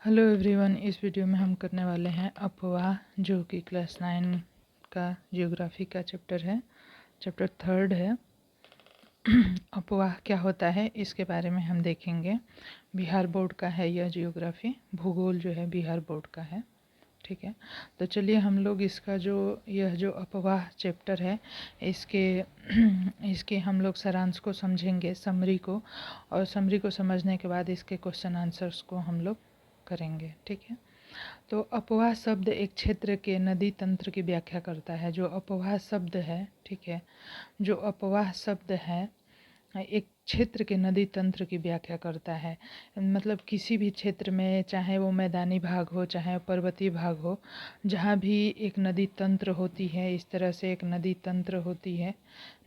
Hello everyone. इस video में हम करने वाले हैं अफवाह, जो कि क्लास 9 का जियोग्राफी का चैप्टर है, चैप्टर 3 है। अफवाह क्या होता है इसके बारे में हम देखेंगे। बिहार बोर्ड का है यह जियोग्राफी, भूगोल जो है बिहार बोर्ड का है। ठीक है, तो चलिए हम लोग इसका यह जो अफवाह चैप्टर है इसके इसके हम लोग सारांश को समझेंगे, समरी को, और समरी को समझने के बाद इसके क्वेश्चन आंसर्स को हम लोग करेंगे। ठीक है, तो अपवाह शब्द एक क्षेत्र के नदी तंत्र की व्याख्या करता है। जो अपवाह शब्द है, ठीक है, जो अपवाह शब्द है एक क्षेत्र के नदी तंत्र की व्याख्या करता है। मतलब किसी भी क्षेत्र में, चाहे वो मैदानी भाग हो चाहे पर्वतीय भाग हो, जहाँ भी एक नदी तंत्र होती है, इस तरह से एक नदी तंत्र होती है,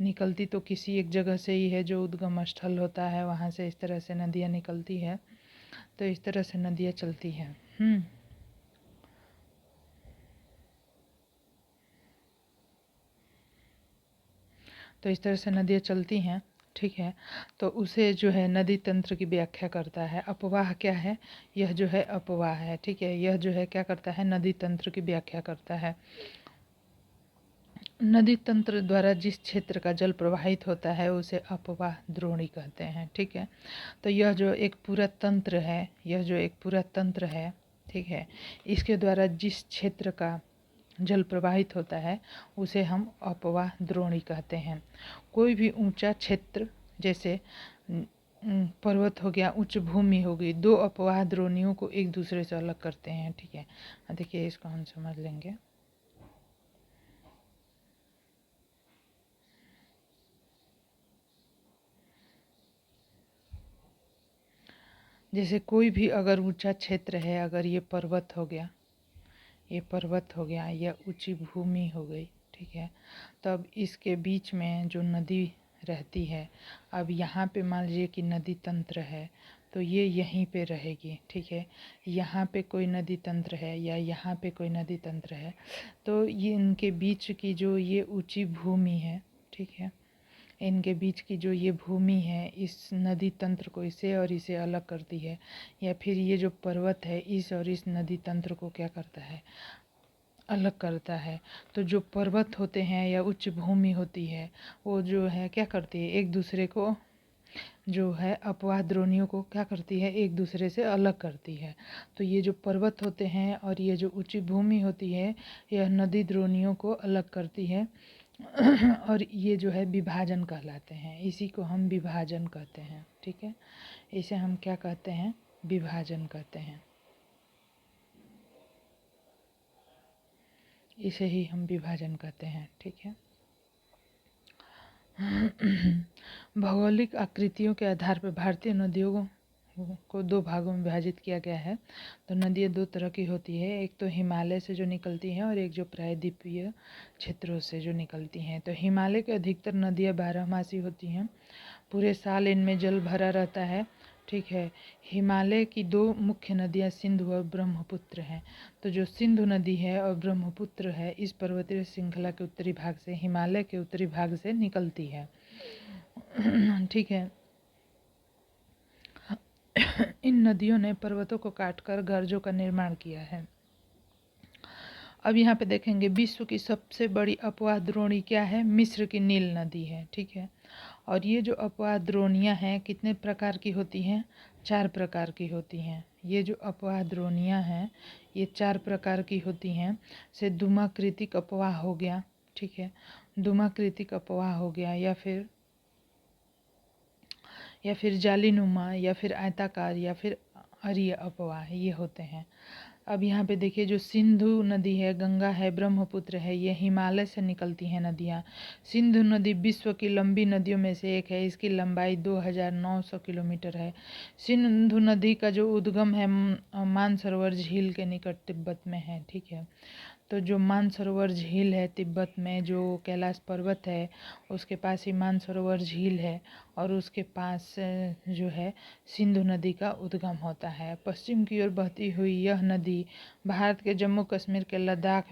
निकलती तो किसी एक जगह से ही है, जो उद्गम स्थल होता है वहाँ से इस तरह से नदियाँ निकलती है। तो इस तरह से नदियाँ चलती हैं। तो इस तरह से नदियाँ चलती हैं। ठीक है, तो उसे जो है नदी तंत्र की व्याख्या करता है। अपवाह क्या है? यह जो है अपवाह है। ठीक है, यह जो है क्या करता है? नदी तंत्र की व्याख्या करता है। नदी तंत्र द्वारा जिस क्षेत्र का जल प्रवाहित होता है उसे अपवाह द्रोणी कहते हैं। ठीक है, तो यह जो एक पूरा तंत्र है, यह जो एक पूरा तंत्र है, ठीक है, इसके द्वारा जिस क्षेत्र का जल प्रवाहित होता है उसे हम अपवाह द्रोणी कहते हैं। कोई भी ऊंचा क्षेत्र, जैसे पर्वत हो गया, उच्च भूमि हो गई, दो अपवाह द्रोणियों को एक दूसरे से अलग करते हैं। ठीक है, देखिए इसको हम समझ लेंगे। जैसे कोई भी अगर ऊंचा क्षेत्र है, अगर ये पर्वत हो गया, ये पर्वत हो गया या ऊंची भूमि हो गई, ठीक है, तब इसके बीच में जो नदी रहती है, अब यहाँ पे मान लीजिए कि नदी तंत्र है, तो ये यहीं पे रहेगी। ठीक है, यहाँ पे कोई नदी तंत्र है या यहाँ पे कोई नदी तंत्र है, तो ये इनके बीच की जो ये ऊंची भूमि है, ठीक है, इनके बीच की जो ये भूमि है इस नदी तंत्र को, इसे और इसे अलग करती है। या फिर ये जो पर्वत है इस और इस नदी तंत्र को क्या करता है? अलग करता है। तो जो पर्वत होते हैं या उच्च भूमि होती है, वो जो है क्या करती है? एक दूसरे को जो है अपवाह द्रोणियों को क्या करती है? एक दूसरे से अलग करती है। तो ये जो पर्वत होते हैं और ये जो ऊंची भूमि होती है, यह नदी द्रोणियों को अलग करती है। और ये जो है विभाजन कहलाते हैं। इसी को हम विभाजन कहते हैं। ठीक है, इसे हम क्या कहते हैं? विभाजन कहते हैं। इसे ही हम विभाजन कहते हैं। ठीक है, भौगोलिक आकृतियों के आधार पर भारतीय नदियों को दो भागों में विभाजित किया गया है। तो नदियाँ दो तरह की होती है, एक तो हिमालय से जो निकलती हैं और एक जो प्रायद्वीपीय क्षेत्रों से जो निकलती हैं। तो हिमालय की अधिकतर नदियाँ बारहमासी होती हैं, पूरे साल इनमें जल भरा रहता है। ठीक है, हिमालय की दो मुख्य नदियाँ सिंधु और ब्रह्मपुत्र हैं। तो जो सिंधु नदी है और ब्रह्मपुत्र है, इस पर्वतीय श्रृंखला के उत्तरी भाग से, हिमालय के उत्तरी भाग से निकलती है। ठीक है, इन नदियों ने पर्वतों को काटकर गर्जों का निर्माण किया है। अब यहाँ पे देखेंगे विश्व की सबसे बड़ी अपवाह द्रोणी क्या है? मिस्र की नील नदी है। ठीक है, और ये जो अपवाह द्रोणियाँ हैं कितने प्रकार की होती हैं? 4 प्रकार की होती हैं। ये जो अपवाह द्रोणियाँ हैं ये 4 प्रकार की होती हैं। से धूमाकृतिक अपवाह हो गया, ठीक है, धूमाकृतिक अपवाह हो गया, या फिर जालीनुमा, या फिर आयताकार, या फिर अरीय अपवाह, ये होते हैं। अब यहाँ पे देखिए, जो सिंधु नदी है, गंगा है, ब्रह्मपुत्र है, ये हिमालय से निकलती हैं नदियाँ। सिंधु नदी विश्व की लंबी नदियों में से एक है, इसकी लंबाई 2900 किलोमीटर है। सिंधु नदी का जो उद्गम है मानसरोवर झील के निकट तिब्बत में है। ठीक है, तो जो मानसरोवर झील है तिब्बत में, जो कैलाश पर्वत है उसके पास ही मानसरोवर झील है, और उसके पास जो है सिंधु नदी का उद्गम होता है। पश्चिम की ओर बहती हुई यह नदी भारत के जम्मू कश्मीर के लद्दाख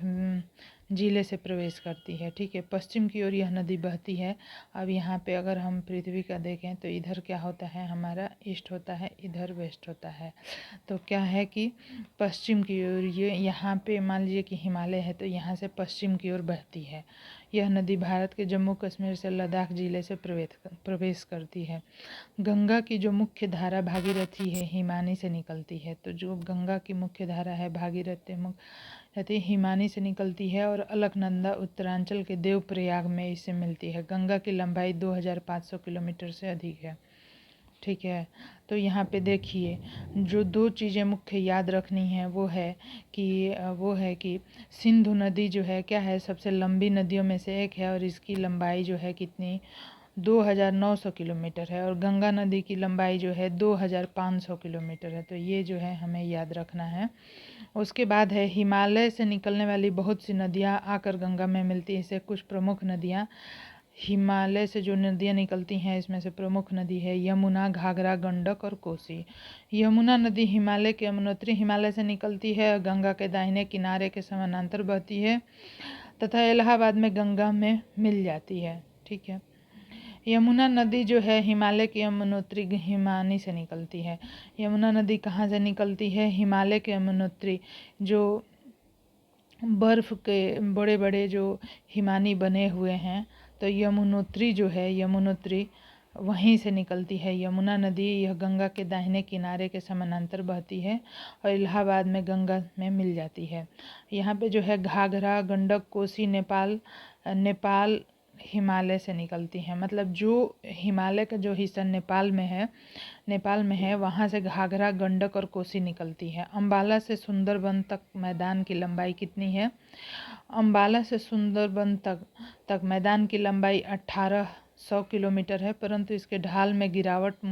जिले से प्रवेश करती है। ठीक है, पश्चिम की ओर यह नदी बहती है। अब यहाँ पे अगर हम पृथ्वी का देखें तो इधर क्या होता है, हमारा ईस्ट होता है, इधर वेस्ट होता है। तो क्या है कि पश्चिम की ओर ये यहाँ पे मान लीजिए कि हिमालय है, तो यहाँ से पश्चिम की ओर बहती है। यह नदी भारत के जम्मू कश्मीर से लद्दाख जिले से प्रवेश करती है। गंगा की जो मुख्य धारा भागीरथी है, हिमानी से निकलती है। तो जो गंगा की मुख्य धारा है भागीरथी हिमानी से निकलती है और अलकनंदा उत्तरांचल के देवप्रयाग में इससे मिलती है। गंगा की लंबाई 2500 किलोमीटर से अधिक है। ठीक है, तो यहाँ पे देखिए जो दो चीज़ें मुख्य याद रखनी है वो है कि सिंधु नदी जो है क्या है, सबसे लंबी नदियों में से एक है और इसकी लंबाई जो है कितनी, 2900 किलोमीटर है। और गंगा नदी की लंबाई जो है 2500 किलोमीटर है। तो ये जो है हमें याद रखना है। उसके बाद है हिमालय से निकलने वाली बहुत सी नदियाँ आकर गंगा में मिलती हैं। इससे कुछ प्रमुख नदियाँ, हिमालय से जो नदियाँ निकलती हैं इसमें से प्रमुख नदी है यमुना, घाघरा, गंडक और कोसी। यमुना नदी हिमालय के यमुनोत्री हिमालय से निकलती है, गंगा के दाहिने किनारे के समानांतर बहती है तथा इलाहाबाद में गंगा में मिल जाती है। ठीक है, यमुना नदी जो है हिमालय के यमुनोत्री हिमानी से निकलती है। यमुना नदी कहाँ से निकलती है, हिमालय के यमुनोत्री जो बर्फ़ के बड़े बड़े जो हिमानी बने हुए हैं, तो यमुनोत्री जो है, यमुनोत्री वहीं से निकलती है यमुना नदी। यह गंगा के दाहिने किनारे के समानांतर बहती है और इलाहाबाद में गंगा में मिल जाती है। यहाँ पे जो है घाघरा, गंडक, कोसी नेपाल हिमालय से निकलती हैं। मतलब जो हिमालय का जो हिस्सा नेपाल में है वहाँ से घाघरा, गंडक और कोसी निकलती है। अम्बाला से सुंदरबन तक मैदान की लंबाई कितनी है, अम्बाला से सुंदरबन तक मैदान की लंबाई 1800 किलोमीटर है, परंतु इसके ढाल में गिरावट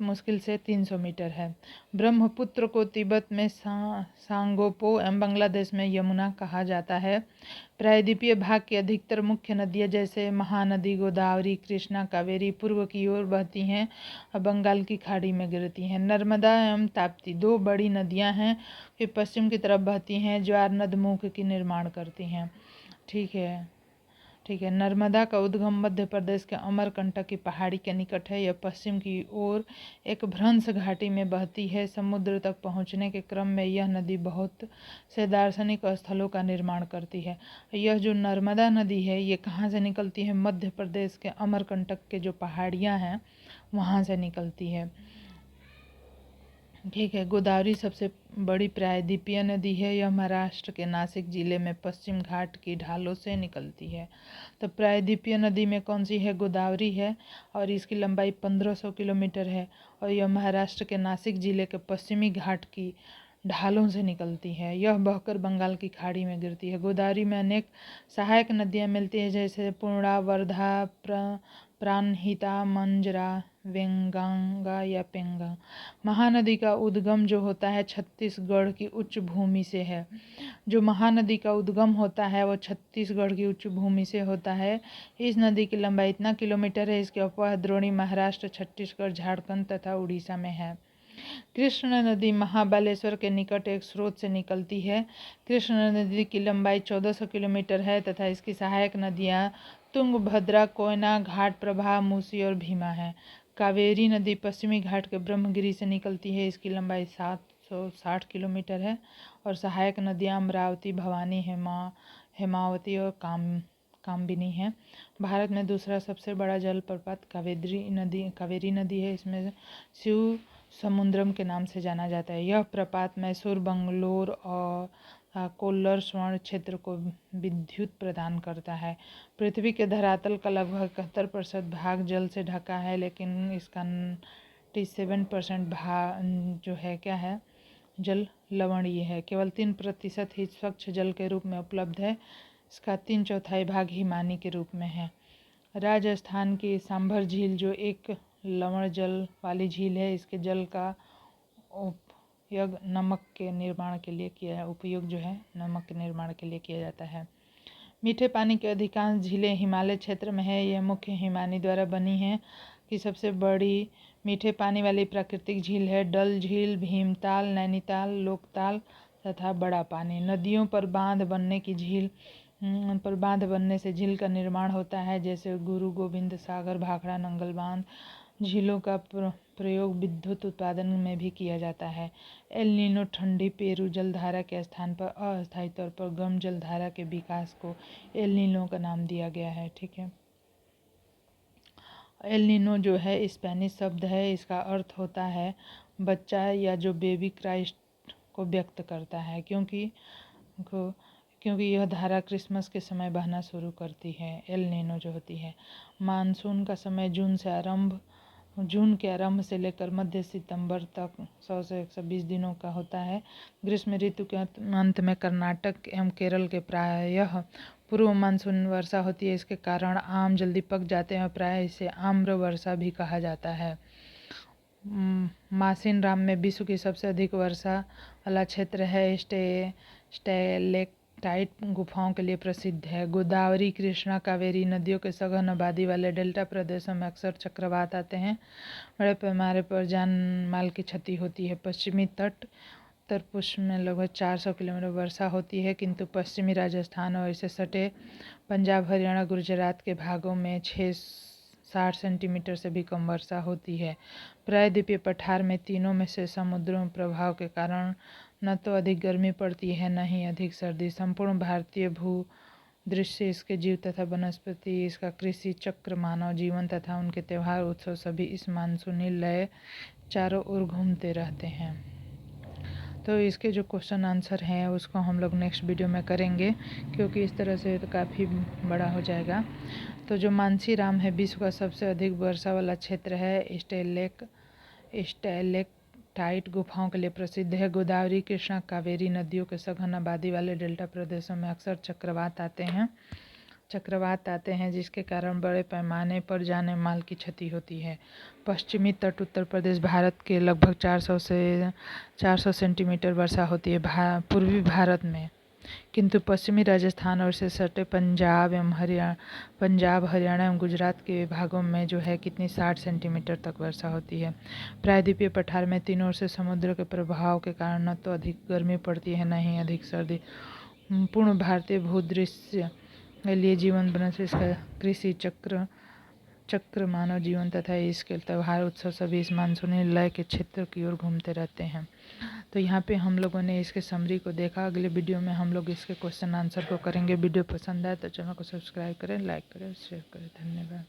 मुश्किल से 300 मीटर है। ब्रह्मपुत्र को तिब्बत में सांगोपो एवं बांग्लादेश में यमुना कहा जाता है। प्रायद्वीपीय भाग की अधिकतर मुख्य नदियाँ जैसे महानदी, गोदावरी, कृष्णा, कावेरी पूर्व की ओर बहती हैं और बंगाल की खाड़ी में गिरती हैं। नर्मदा एवं ताप्ती दो बड़ी नदियाँ हैं, वे पश्चिम की तरफ बहती हैं, ज्वार नदमुख की निर्माण करती हैं। ठीक है, नर्मदा का उद्गम मध्य प्रदेश के अमरकंटक की पहाड़ी के निकट है। यह पश्चिम की ओर एक भ्रंश घाटी में बहती है। समुद्र तक पहुंचने के क्रम में यह नदी बहुत से दार्शनिक स्थलों का निर्माण करती है। यह जो नर्मदा नदी है ये कहाँ से निकलती है, मध्य प्रदेश के अमरकंटक के जो पहाड़ियाँ हैं वहाँ से निकलती है। ठीक है, गोदावरी सबसे बड़ी प्रायद्वीपीय नदी है। यह महाराष्ट्र के नासिक जिले में पश्चिम घाट की ढालों से निकलती है। तो प्रायद्वीपीय नदी में कौन सी है, गोदावरी है और इसकी लंबाई 1500 किलोमीटर है और यह महाराष्ट्र के नासिक जिले के पश्चिमी घाट की ढालों से निकलती है। यह बहकर बंगाल की खाड़ी में गिरती है। गोदावरी में अनेक सहायक नदियाँ मिलती हैं जैसे पूर्णा, वर्धा, प्राणहिता, मंजरा, वेंगंगा या पेंगा। महानदी का उद्गम जो होता है छत्तीसगढ़ की उच्च भूमि से है। जो महानदी का उद्गम होता है वो छत्तीसगढ़ की उच्च भूमि से होता है। इस नदी की लंबाई इतना किलोमीटर है। इसके अपवाह द्रोणी महाराष्ट्र, छत्तीसगढ़, झारखंड तथा उड़ीसा में है। कृष्ण नदी महाबलेश्वर के निकट एक स्रोत से निकलती है। कृष्ण नदी की लंबाई 1400 किलोमीटर है तथा इसकी सहायक नदियाँ तुंगभद्रा, कोयना, घाट प्रभा, मूसी और भीमा है। कावेरी नदी पश्चिमी घाट के ब्रह्मगिरी से निकलती है। इसकी लंबाई 760 किलोमीटर है और सहायक नदियाँ अमरावती, भवानी, हेमावती और कामबिनी है। भारत में दूसरा सबसे बड़ा जलप्रपात कावेरी नदी है। इसमें शिव समुद्रम के नाम से जाना जाता है। यह प्रपात मैसूर, बंगलोर और कोल्लर स्वर्ण क्षेत्र को विद्युत प्रदान करता है। पृथ्वी के धरातल का लगभग 71% भाग जल से ढका है, लेकिन इसका 97% भाग जो है क्या है, जल लवणीय है। केवल 3% ही स्वच्छ जल के रूप में उपलब्ध है। इसका 3/4 भाग हिमानी के रूप में है। राजस्थान की सांभर झील जो एक लवण जल वाली झील है, इसके जल का उपयोग नमक के निर्माण के लिए किया जाता है। मीठे पानी के अधिकांश झीलें हिमालय क्षेत्र में है। यह मुख्य हिमानी द्वारा बनी है कि सबसे बड़ी मीठे पानी वाली प्राकृतिक झील है डल झील, भीमताल, नैनीताल, लोकताल तथा बड़ा पानी। नदियों पर बांध बनने से झील का निर्माण होता है, जैसे गुरु गोविंद सागर, भाखड़ा, नंगल बांध। झीलों का प्रयोग विद्युत उत्पादन में भी किया जाता है। एल नीनो ठंडी पेरू जलधारा के स्थान पर अस्थायी तौर पर गर्म जलधारा के विकास को एल नीनो का नाम दिया गया है। ठीक है, एल नीनो जो है स्पेनिश शब्द है, इसका अर्थ होता है बच्चा या जो बेबी क्राइस्ट को व्यक्त करता है, क्योंकि यह धारा क्रिसमस के समय बहना शुरू करती है। एल नीनो जो होती है, मानसून का समय जून के आरंभ से लेकर मध्य सितंबर तक 100 से 120 दिनों का होता है। ग्रीष्म ऋतु के अंत में कर्नाटक एवं केरल के प्रायः पूर्व मानसून वर्षा होती है। इसके कारण आम जल्दी पक जाते हैं और प्रायः इसे आम्र वर्षा भी कहा जाता है। मासिन राम में विश्व की सबसे अधिक वर्षा वाला क्षेत्र है। स्टैलेक्टाइट गुफाओं के लिए प्रसिद्ध है। गोदावरी, कृष्णा, कावेरी नदियों के सघन आबादी वाले डेल्टा प्रदेशों में अक्सर चक्रवात आते हैं। बड़े पैमाने पर जान माल की क्षति होती है। पश्चिमी तट उत्तर पश्चिम में लगभग 400 किलोमीटर वर्षा होती है, किंतु पश्चिमी राजस्थान और इससे सटे पंजाब, हरियाणा, गुजरात के भागों में 60 सेंटीमीटर से भी कम वर्षा होती है। प्रायद्वीपीय पठार में तीनों में से समुद्रों प्रभाव के कारण न तो अधिक गर्मी पड़ती है, न ही अधिक सर्दी। संपूर्ण भारतीय भूदृश्य, इसके जीव तथा वनस्पति, इसका कृषि चक्र, मानव जीवन तथा उनके त्यौहार उत्सव सभी इस मानसूनी लय चारों ओर घूमते रहते हैं। तो इसके जो क्वेश्चन आंसर हैं उसको हम लोग नेक्स्ट वीडियो में करेंगे, क्योंकि इस तरह से तो काफ़ी बड़ा हो जाएगा। तो जो मानसीराम है विश्व का सबसे अधिक वर्षा वाला क्षेत्र है। स्टैलेक्टाइट गुफाओं के लिए प्रसिद्ध है। गोदावरी, कृष्णा, कावेरी नदियों के सघन आबादी वाले डेल्टा प्रदेशों में अक्सर चक्रवात आते हैं, जिसके कारण बड़े पैमाने पर जाने माल की क्षति होती है। पश्चिमी तट उत्तर प्रदेश भारत के लगभग 400 सेंटीमीटर वर्षा होती है पूर्वी भारत में, किंतु पश्चिमी राजस्थान और से सटे पंजाब, हरियाणा एवं गुजरात के भागों में जो है कितनी 60 सेंटीमीटर तक वर्षा होती है। प्रायद्वीपीय पठार में तीनों ओर से समुद्र के प्रभाव के कारण न तो अधिक गर्मी पड़ती है, न ही अधिक सर्दी। पूर्ण भारतीय भूदृश्य के लिए जीवन वनस्पति, इसका कृषि चक्र, मानव जीवन तथा इसके त्यौहार उत्सव सभी इस मानसूनी लय के क्षेत्र की ओर घूमते रहते हैं। तो यहाँ पे हम लोगों ने इसके समरी को देखा। अगले वीडियो में हम लोग इसके क्वेश्चन आंसर को करेंगे। वीडियो पसंद आए तो चैनल को सब्सक्राइब करें, लाइक करें, शेयर करें। धन्यवाद।